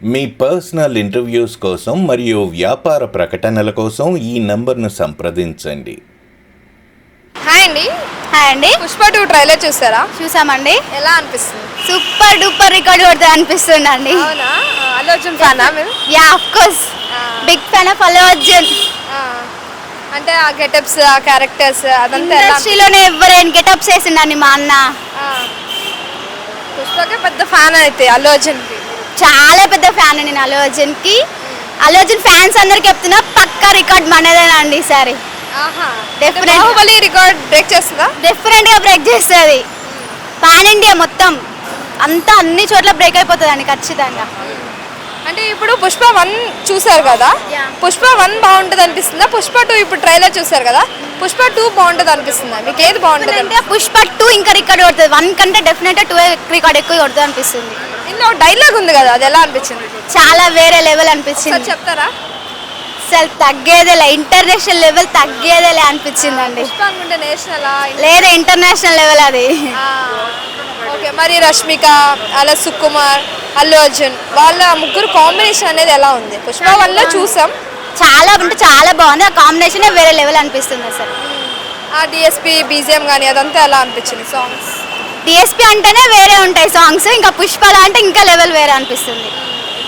మీ personal interviews కోసం మరియు వ్యాపార ప్రకటనల కోసం ఈ నంబర్ను సంప్రదించండి. హాయ్ అండి. హాయ్ అండి. పుష్ప 2 ట్రైలర్ చూసారా? చూసామండి. ఎలా అనిపిస్తుంది? సూపర్ డూపర్ రికార్డ్ కొడుతుంది అనిపిస్తుంది అండి. అవునా? అల్లు అర్జున్ ఫ్యానా మీరు? Yeah of course big fan of Allu Arjun. అంటే ఆ గెటప్స్, ఆ క్యారెక్టర్స్ అదంతా ఎలా? ఇండస్ట్రీలోనే ఎవరైనా గెటప్స్ వేసిండండి మా అన్న. పుష్పకే పెద్ద ఫ్యాన్ అయితే అల్లు అర్జున్కి. చాలా పెద్ద ఫ్యాన్ నేను అల్లు అర్జున్కి. అల్లు అర్జున్ ఫ్యాన్స్ అందరికి చెప్తున్నా పక్కా రికార్డ్ మనదేనండి ఈసారి. బాహుబలి రికార్డ్ బ్రేక్ చేస్తుందా? డెఫినెట్ గా బ్రేక్ చేస్తుంది. పాన్ ఇండియా మొత్తం అంతా అన్ని చోట్ల బ్రేక్ అయిపోతుంది అండి ఖచ్చితంగా. అంటే ఇప్పుడు పుష్ప 1 చూసారు కదా, పుష్ప 1 బాగుంటుంది అనిపిస్తుందా? పుష్ప 2 ఇప్పుడు ట్రైలర్ చూసారు కదా, పుష్ప 2 బాగుంటుంది అనిపిస్తుందా? మీకు ఏది బాగుంటుంది? అంటే పుష్ప 2 ఇంకా రికార్డ్ కొడుతుంది. 1 కంటే డెఫినెట్ గా 2 రికార్డ్ ఎక్కువ కొడుతుంది అనిపిస్తుంది. ఇందులో డైలాగ్ ఉంది కదా, అది ఎలా అనిపించింది? చాలా వేరే లెవెల్ అనిపించింది. చెప్తారా? అసలు తగ్గేదేలే, ఇంటర్నేషనల్ లెవెల్ తగ్గేదేలే అనిపించింది అండి. లేదా ఇంటర్నేషనల్ లెవెల్ అది. ఓకే, మరి రష్మిక, అలా సుకుమార్, అల్లు అర్జున్ వాళ్ళ ముగ్గురు కాంబినేషన్ అనేది ఎలా ఉంది? పుష్ప 1లో చూసాం, చాలా అంటే చాలా బాగుంది. ఆ కాంబినేషన్ వేరే లెవెల్ అనిపిస్తుంది అసలు. ఆ డిఎస్పి బీజిఎం కానీ అదంతా ఎలా అనిపించింది? సాంగ్స్ డిఎస్పి అంటేనే వేరే ఉంటాయి సాంగ్స్, ఇంకా పుష్పలా అంటే ఇంకా లెవెల్ వేరే అనిపిస్తుంది.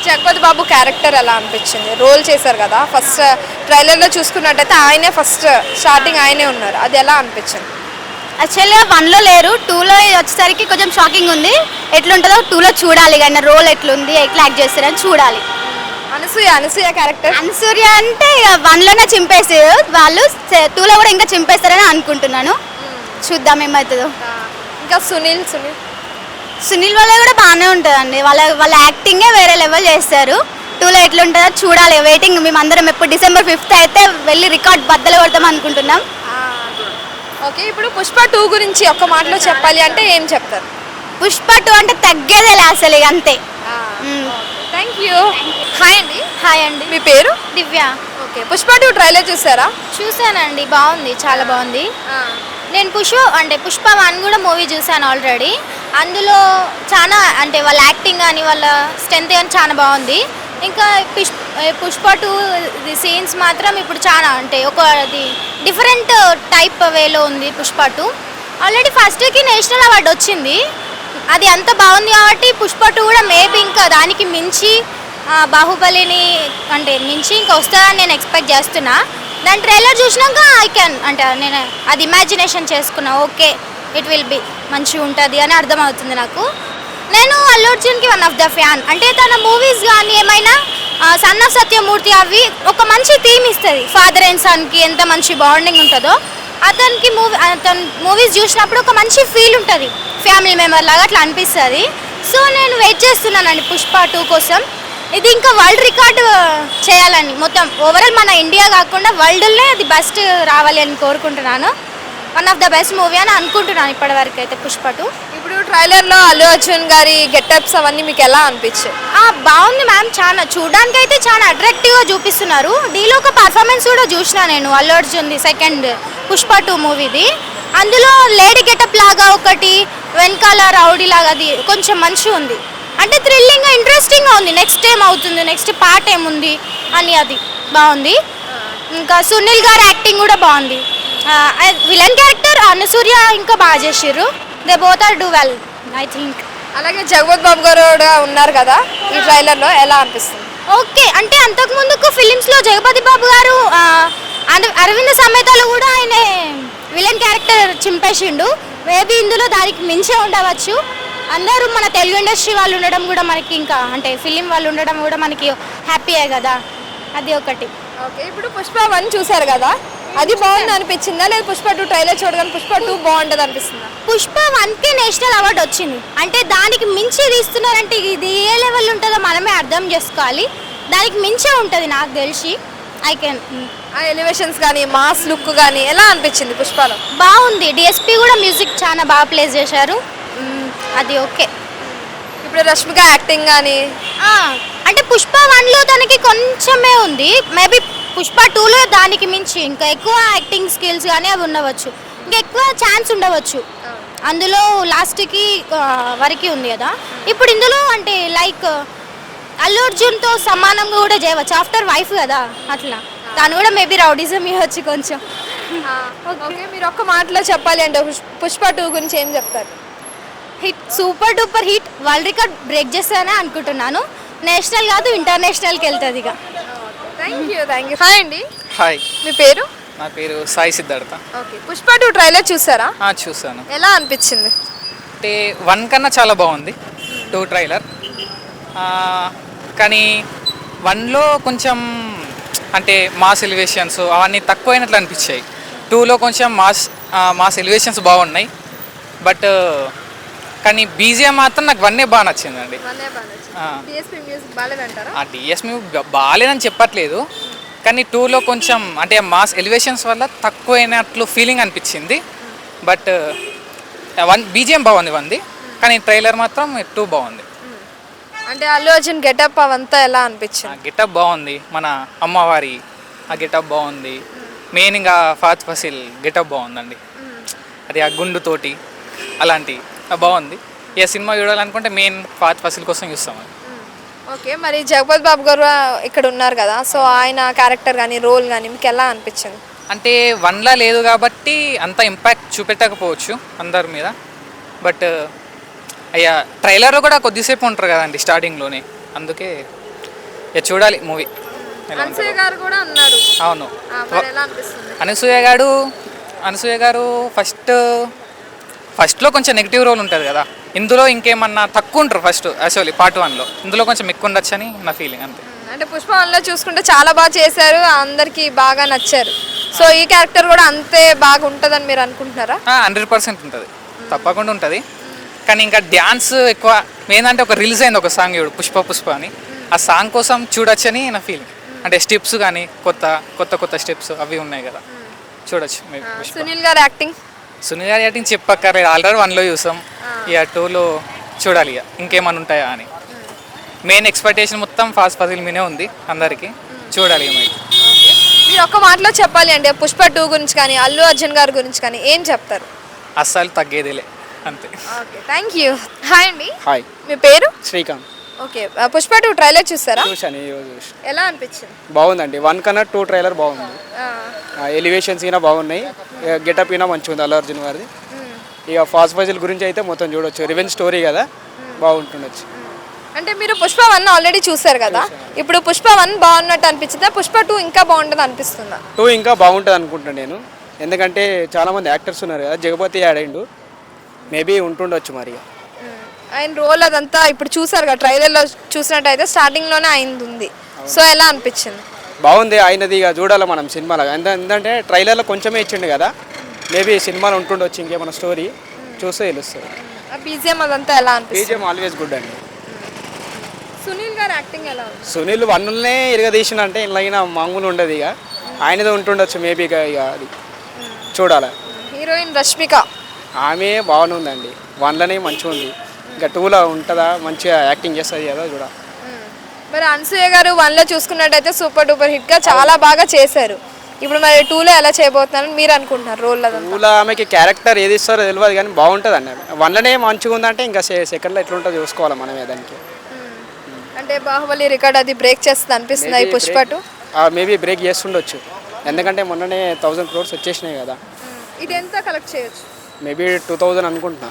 జగపతి బాబు క్యారెక్టర్ ఎలా అనిపించింది? రోల్ చేశారు కదా, ఫస్ట్ ట్రైలర్లో చూసుకున్నట్టయితే ఆయనే ఫస్ట్ స్టార్టింగ్ ఆయనే ఉన్నారు, అది ఎలా అనిపించింది? యాక్చువల్గా 1లో లేరు, 2లో వచ్చేసరికి కొంచెం షాకింగ్ ఉంది. ఎట్లుంటుందో 2లో చూడాలి, కానీ రోల్ ఎట్లుంది, ఎట్లా యాక్ట్ చేస్తారని చూడాలి. అనసూయ క్యారెక్టర్, అనసూయ అంటే 1లోనే చింపేసారు వాళ్ళు, 2లో కూడా ఇంకా చింపేస్తారని అనుకుంటున్నాను. చూద్దాం ఏమవుతుందో. ఇంకా సునీల్ వాళ్ళ కూడా బాగానే ఉంటుందండి. వాళ్ళ యాక్టింగే వేరే లెవెల్ చేస్తారు. 2లో ఎట్లుంటుందో చూడాలి, వెయిటింగ్. మేము అందరం ఎప్పుడు December 5th అయితే వెళ్ళి రికార్డ్ బద్దలు కొడతాం అనుకుంటున్నాం. ఓకే, ఇప్పుడు పుష్ప 2 గురించి ఒక్క మాటలో చెప్పాలి అంటే ఏం చెప్తారు? పుష్ప 2 అంటే తగ్గేదేలే అసలు, ఇక అంతే. Thank you. హాయ్ అండి. హాయ్ అండి. మీ పేరు? దివ్య. ఓకే, పుష్ప 2 ట్రైలర్ చూసారా? చూసానండి, బాగుంది, చాలా బాగుంది. నేను పుష్ప 1 కూడా మూవీ చూసాను ఆల్రెడీ. అందులో చాలా అంటే వాళ్ళ యాక్టింగ్ కానీ వాళ్ళ స్ట్రెంత్ కానీ చాలా బాగుంది. ఇంకా పుష్ప 2 సీన్స్ మాత్రం ఇప్పుడు చాలా అంటే అది డిఫరెంట్ టైప్ వేలో ఉంది. పుష్ప 2 ఆల్రెడీ ఫస్ట్కి నేషనల్ అవార్డు వచ్చింది, అది అంత బాగుంది కాబట్టి పుష్ప 2 కూడా మేబీ ఇంకా దానికి మించి బాహుబలిని అంటే మించి ఇంకా వస్తుందని నేను ఎక్స్పెక్ట్ చేస్తున్నా. దాని ట్రైలర్ చూసినాక అంటే నేను అది ఇమాజినేషన్ చేసుకున్నా, ఓకే ఇట్ విల్ బి మంచిగా ఉంటుంది అని అర్థమవుతుంది నాకు. నేను అల్లు అర్జున్కి వన్ ఆఫ్ ద ఫ్యాన్. అంటే తన మూవీస్ కానీ ఏమైనా సన్ ఆఫ్ సత్యమూర్తి అవి ఒక మంచి థీమ్ ఇస్తుంది. ఫాదర్ అండ్ సన్కి ఎంత మంచి బాండింగ్ ఉంటుందో అతని మూవీస్ చూసినప్పుడు ఒక మంచి ఫీల్ ఉంటుంది, ఫ్యామిలీ మెంబర్ లాగా అట్లా అనిపిస్తుంది. సో నేను వెయిట్ చేస్తున్నానండి పుష్ప 2 కోసం. ఇది ఇంకా వరల్డ్ రికార్డు చేయాలని, మొత్తం ఓవరాల్ మన ఇండియా కాకుండా వరల్డ్లోనే అది బెస్ట్ రావాలి అని కోరుకుంటున్నాను. One of the best movie అని అనుకుంటున్నాను ఇప్పటివరకు అయితే పుష్ప 2. ఇప్పుడు ట్రైలర్లో అల్లు అర్జున్ గారి గెటప్స్ అవన్నీ మీకు ఎలా అనిపించాయి? బాగుంది మ్యామ్, చాలా చూడడానికి అయితే చాలా అట్రాక్టివ్గా చూపిస్తున్నారు. దీనిలో ఒక పర్ఫార్మెన్స్ కూడా చూసిన నేను అల్లు అర్జున్ది సెకండ్ పుష్ప 2 మూవీది. అందులో లేడీ గెటప్ లాగా ఒకటి, వెనకాల రౌడీ లాగా, అది కొంచెం మంచిగా ఉంది. అంటే థ్రిల్లింగ్గా ఇంట్రెస్టింగ్గా ఉంది. నెక్స్ట్ ఏం అవుతుంది, నెక్స్ట్ పార్ట్ ఏముంది అని, అది బాగుంది. ఇంకా సునీల్ గారి యాక్టింగ్ కూడా బాగుంది. విలన్ క్యారెక్టర్ అనసూయ ఇంకా బాగా చేసిర్రు. They both or do well I think. అలాగే జగపతి బాబు గారు కూడా ఉన్నారు కదా ఈ ట్రైలర్లో, ఎలా అనిపిస్తుంది? ఓకే, అంటే అంతకుముందుకు ఫిలిమ్స్లో జగపతి బాబు గారు అరవింద సమేతలో కూడా ఆయన విలన్ క్యారెక్టర్ చింపేసిండు. మేబీ ఇందులో దానికి మించే ఉండవచ్చు. అందరూ మన తెలుగు ఇండస్ట్రీ వాళ్ళు ఉండడం కూడా మనకి, ఇంకా అంటే ఫిలిం వాళ్ళు ఉండడం కూడా మనకి హ్యాపీయే కదా, అది ఒకటి. ఓకే, ఇప్పుడు పుష్ప 1 చూసారు కదా, అది బాగుంది అనిపించిందా? లేదా పుష్ప 2 ట్రైలర్ చూడగానే పుష్ప 2 బాగుంటుంది అనిపిస్తుందా? పుష్ప 1కి నేషనల్ అవార్డు వచ్చింది, అంటే దానికి మించి తీస్తున్నారంటే ఇది ఏ లెవెల్ ఉంటుందో మనమే అర్థం చేసుకోవాలి. దానికి మించే ఉంటుంది నాకు తెలిసి. ఆ ఎలివేషన్స్ కానీ మాస్ లుక్ కానీ ఎలా అనిపించింది పుష్పలో? బాగుంది. డిఎస్పి కూడా మ్యూజిక్ చాలా బాగా ప్లే చేశారు, అది ఓకే. ఇప్పుడు రష్మిక యాక్టింగ్ కానీ అంటే పుష్ప 1లో తనకి కొంచెమే ఉంది, మేబీ పుష్ప 2లో దానికి మించి ఇంకా ఎక్కువ యాక్టింగ్ స్కిల్స్ కానీ అవి ఉండవచ్చు, ఇంకా ఎక్కువ ఛాన్స్ ఉండవచ్చు. అందులో లాస్ట్కి వరకు ఉంది కదా. ఇప్పుడు ఇందులో అంటే లైక్ అల్లు అర్జున్తో సమానంగా కూడా చేయవచ్చు ఆఫ్టర్ వైఫ్ కదా అట్లా తను కూడా మేబీ రౌడిజం ఇవ్వచ్చు కొంచెం. ఓకే, మీరు ఒక్క మాటలో చెప్పాలి అంటే పుష్ప 2 గురించి ఏం చెప్తారు? Hit, super duper hit, world record break చేస్తానని అనుకుంటున్నాను. నేషనల్ కాదు ఇంటర్నేషనల్కి వెళ్తుంది ఇక. Thank you. హాయ్ అండి, హాయ్, మీ పేరు? నా పేరు సాయి సిద్ధార్థ. ఓకే, పుష్ప 2 ట్రైలర్ చూసారా? చూసాను. ఎలా అనిపించింది? అంటే 1 కన్నా చాలా బాగుంది 2 ట్రైలర్. కానీ 1లో కొంచెం అంటే మాస్ ఎలివేషన్స్ అవన్నీ తక్కువైనట్లు అనిపించాయి. 2లో కొంచెం మాస్ ఎలివేషన్స్ బాగున్నాయి. బట్ కానీ బీజిఎం మాత్రం నాకు 1 బాగా నచ్చిందండి. ఆ డిఎస్పి బాగాలేదని చెప్పట్లేదు, కానీ 2లో కొంచెం అంటే మాస్ ఎలివేషన్స్ వల్ల తక్కువైనట్లు ఫీలింగ్ అనిపించింది. బట్ 1 బీజిఎం బాగుంది 1ది, కానీ ట్రైలర్ మాత్రం 2 బాగుంది. అంటే అల్లు అర్జున్ గెటప్ అవంతా ఎలా అనిపించింది? గెటప్ బాగుంది, మన అమ్మవారి ఆ గెటప్ బాగుంది. మెయిన్గా ఫాత్ ఫసిల్ గెటప్ బాగుందండి, అది ఆ గుండుతోటి అలాంటి బాగుంది. ఏ సినిమా చూడాలనుకుంటే మెయిన్ ఫాత్ ఫసిల్ కోసం చూస్తాం. ఓకే, మరి జగపతి బాబు గారు ఇక్కడ ఉన్నారు కదా, సో ఆయన క్యారెక్టర్ కానీ రోల్ కానీ మీకు ఎలా అనిపించింది? అంటే 1లా లేదు కాబట్టి అంత ఇంపాక్ట్ చూపెట్టకపోవచ్చు అందరి మీద. బట్ అయ్యా ట్రైలర్లో కూడా కొద్దిసేపు ఉంటారు కదండి స్టార్టింగ్లోనే, అందుకే చూడాలి మూవీ. అనసూయ గారు కూడా ఉన్నారు. అవును, మరి ఎలా అనిపిస్తుంది? అనసూయ గారు ఫస్ట్లో కొంచెం నెగిటివ్ రోల్ ఉంటుంది కదా, ఇందులో ఇంకేమన్నా తక్కువ ఉంటారు ఫస్ట్ యాక్చువల్లీ పార్ట్ 1లో, ఇందులో కొంచెం ఎక్కువ ఉండొచ్చు అని నా ఫీలింగ్ అంతే. అంటే పుష్ప 1లో చూసుకుంటే చాలా బాగా చేశారు, అందరికీ బాగా నచ్చారు. సో ఈ క్యారెక్టర్ కూడా అంతే బాగా ఉంటుందని మీరు అనుకుంటున్నారా? 100% ఉంటుంది, తప్పకుండా ఉంటుంది. కానీ ఇంకా డ్యాన్స్ ఎక్కువ ఏంటంటే ఒక రిలీజ్ అయింది ఒక సాంగ్ చూడు పుష్ప అని, ఆ సాంగ్ కోసం చూడొచ్చని నా ఫీలింగ్. అంటే స్టెప్స్ కానీ కొత్త స్టెప్స్ అవి ఉన్నాయి కదా, చూడొచ్చు. సునీల్ గారు యాక్టింగ్ చెప్పక్కర్లేదు, ఆల్రెడీ 1లో చూసాం, ఇక 2లో చూడాలి ఇక ఇంకేమైనా ఉంటాయా అని. మెయిన్ ఎక్స్పెక్టేషన్ మొత్తం ఫాస్ట్ ఫజిల్ మీనే ఉంది అందరికీ, చూడాలి ఇక మరి. మీరు ఒక్క మాటలో చెప్పాలి అంటే పుష్ప 2 గురించి కానీ అల్లు అర్జున్ గారి గురించి కానీ ఏం చెప్తారు? అస్సలు తగ్గేదిలే అంతే. Okay, thank you. హాయ్ అండి, హాయ్, మీ పేరు? శ్రీకాంత్. ఓకే, పుష్ప 2 ట్రైలర్ చూసారా? చూశాను, ఈరోజు చూసి ఎలా అనిపించింది? బాగుందండి. 1 కన్నా 2 ట్రైలర్ బాగుంది. ఎలివేషన్స్ అయినా బాగున్నాయి, గెటప్ అయినా మంచిగా ఉంది అల్లు అర్జున్ గారిది. ఇక ఫాస్ట్ ఫజిల్ గురించి అయితే మొత్తం చూడొచ్చు, రివెంజ్ స్టోరీ కదా, బాగుంటుండొచ్చు. అంటే మీరు పుష్ప 1 ఆల్రెడీ చూసారు కదా, ఇప్పుడు పుష్ప 1 బాగున్నట్టు అనిపించిందా? పుష్ప 2 ఇంకా బాగుంటుంది అనిపిస్తుందా? 2 ఇంకా బాగుంటుంది అనుకుంటున్నాను నేను, ఎందుకంటే చాలామంది యాక్టర్స్ ఉన్నారు కదా, జగపతి యాడ్ అయిండు, మేబీ ఉంటుండొచ్చు మరి. ఆయన రోల్ అదంతా ఇప్పుడు చూసారు కదా ట్రైలర్లో చూసినట్టయితే స్టార్టింగ్లోనే అయింది ఉంది. సో ఎలా అనిపించింది? బాగుంది, ఆయనది ఇక చూడాలి మనం సినిమాలో. ఎందుకంటే ట్రైలర్లో కొంచెమే ఇచ్చిండు కదా, మేబీ సినిమాలో ఉంటుండొచ్చు ఇంకేమైనా స్టోరీ, చూస్తే తెలుస్తుంది. బీజిఎం అదంతా ఎలా అనిపిస్తుంది? బీజిఎం ఆల్వేస్ గుడ్ అండి. సునీల్ గారు యాక్టింగ్ ఎలా ఉంది? సునీల్ 1నే ఇరగదీసిన అంటే ఇలా మామూలు ఉండదు, ఇక ఆయనతో ఉంటుండొచ్చు మేబీ. ఇక అది చూడాలి. హీరోయిన్ రష్మిక ఆమె బాగానే ఉందండి, 1లోనే మంచిగా ఉంది, ఇంకా 2లో ఉంటుందా, మంచిగా యాక్టింగ్ చేస్తుంది కదా చూడాలి. మరి అనసూయ గారు 1లో చూసుకున్నట్టయితే సూపర్ డూపర్ హిట్గా చాలా బాగా చేశారు. ఇప్పుడు మరి 2లో ఎలా చేయబోతున్నారని మీరు అనుకుంటున్నారు? రోల్ అదంతా 2లో ఆమెకి క్యారెక్టర్ ఏది ఇస్తారో తెలియదు, కానీ బాగుంటుంది అండి. 1లోనే మంచిగా ఉందంటే ఇంకా సెకండ్లో ఎట్లుంటుందో చూసుకోవాలి మనమే దానికి. అంటే బాహుబలి రికార్డ్ అది బ్రేక్ చేస్తుంది అనిపిస్తుంది ఈ పుష్ప 2? మేబీ బ్రేక్ చేస్తుండొచ్చు, ఎందుకంటే మొన్ననే 1000 crores వచ్చేసినాయి కదా. ఇది ఎంత కలెక్ట్ చేయొచ్చు? మేబీ 2000 అనుకుంటున్నా.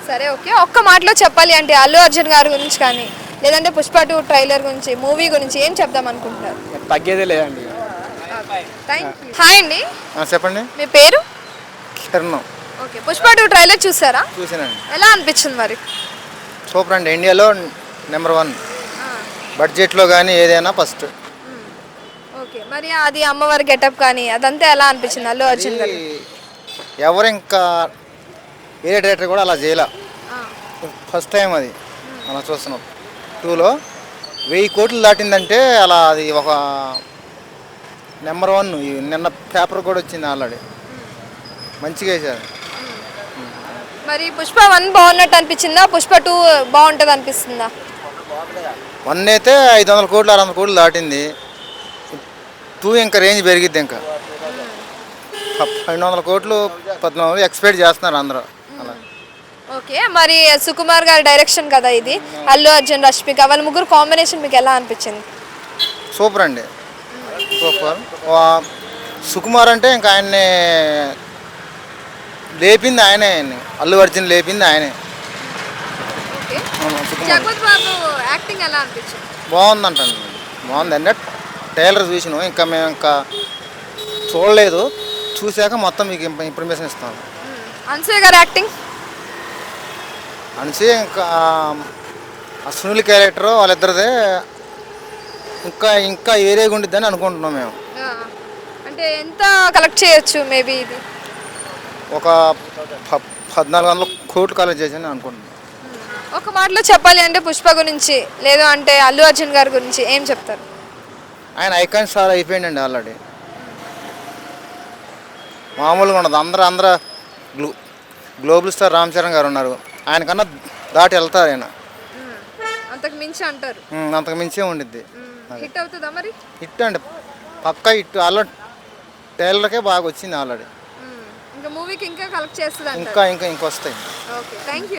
సరే, ఓకే, ఒక్క మాటలో చెప్పాలి అంటే అల్లు అర్జున్ గారి గురించి కానీ లేదంటే పుష్ప 2 ట్రైలర్ గురించి మూవీ గురించి ఏం చెప్దాం అనుకుంటున్నారు? తగ్గేదే లేదండి. హాయ్ అండి, చెప్పండి, మీ పేరు? కిరణ్. ఓకే, పుష్ప 2 ట్రైలర్ చూసారా? చూసానండి, ఎలా అనిపించింది మరి? సూపర్ అండి, ఇండియాలో నెంబర్ 1 బడ్జెట్లో కానీ ఏదైనా ఫస్ట్. ఓకే, మరి అది అమ్మవారి గెటప్ కానీ అదంతా ఎలా అనిపించింది అల్లు అర్జున్ గారు? ఎవరు ఇంకా వేరే డైరెక్టర్ కూడా అలా చేయలే, ఫస్ట్ టైం అది మనం చూస్తున్నాం. 2లో 1000 కోట్లు దాటిందంటే అలా అది ఒక నెంబర్ 1. నిన్న పేపర్ కూడా వచ్చింది ఆల్రెడీ, మంచిగా వేసారు. మరి పుష్ప 1 బాగున్నట్టు అనిపించిందా? పుష్ప 2 బాగుంటుంది అనిపిస్తుందా? 1 అయితే 500 కోట్లు 600 కోట్లు దాటింది, 2 ఇంకా రేంజ్ పెరిగిద్ది, ఇంకా 500 కోట్లు 14 ఎక్స్పెక్ట్ చేస్తున్నారు అందరూ అలా. ఓకే, మరి సుకుమార్ గారి డైరెక్షన్ కదా ఇది, అల్లు అర్జున్ రష్మిక వాళ్ళ ముగ్గురు కాంబినేషన్ మీకు ఎలా అనిపించింది? సూపర్ అండి, సూపర్. సుకుమార్ అంటే ఇంకా ఆయన్ని లేపింది ఆయనే, ఆయన్ని అల్లు అర్జున్ లేపింది ఆయనే. ఓకే, సుకుమార్ జగపతి బాబు యాక్టింగ్ ఎలా అనిపించింది? బాగుందంటండి, బాగుంది అంటే ట్రైలర్ చూసినాం, ఇంకా మేము ఇంకా చూడలేదు, చూశాక మొత్తం మీకు ఇన్ఫర్మేషన్ ఇస్తాను. అనసూయ గారి యాక్టింగ్? అనేసి ఇంకా ఆ సునీల్ క్యారెక్టర్ వాళ్ళిద్దరిదే ఇంకా ఇంకా ఏరియాగా ఉండిద్దని అనుకుంటున్నాం మేము. అంటే ఎంత కలెక్ట్ చేయొచ్చు మేబీ ఇది? ఒక 1400 కోట్లు కలెక్ట్ చేసి అనుకుంటున్నాం. ఒక మాటలో చెప్పాలి అంటే పుష్ప గురించి, లేదు అంటే అల్లు అర్జున్ గారి గురించి ఏం చెప్తారు? ఆయన ఐకాన్ స్టార్ అయిపోయిందండి ఆల్రెడీ, మామూలుగా ఉండదు. అందరూ గ్లోబల్ స్టార్ రామ్ చరణ్ గారు ఉన్నారు, ఆయనకన్నా దాటి వెళ్తారు ఆయన, అంతకు మించి అంటారు. అంతకు మించే ఉండిద్ది. హిట్ అవుతుందా మరి? హిట్ అండి, పక్కా హిట్. ఆల్రెడీ టైలర్కే బాగా వచ్చింది ఆల్రెడీ, ఇంకా మూవీకి ఇంకా కలెక్ట్ చేస్తుంది ఇంకా ఇంకా ఇంకొస్తాయి. Okay, thank you.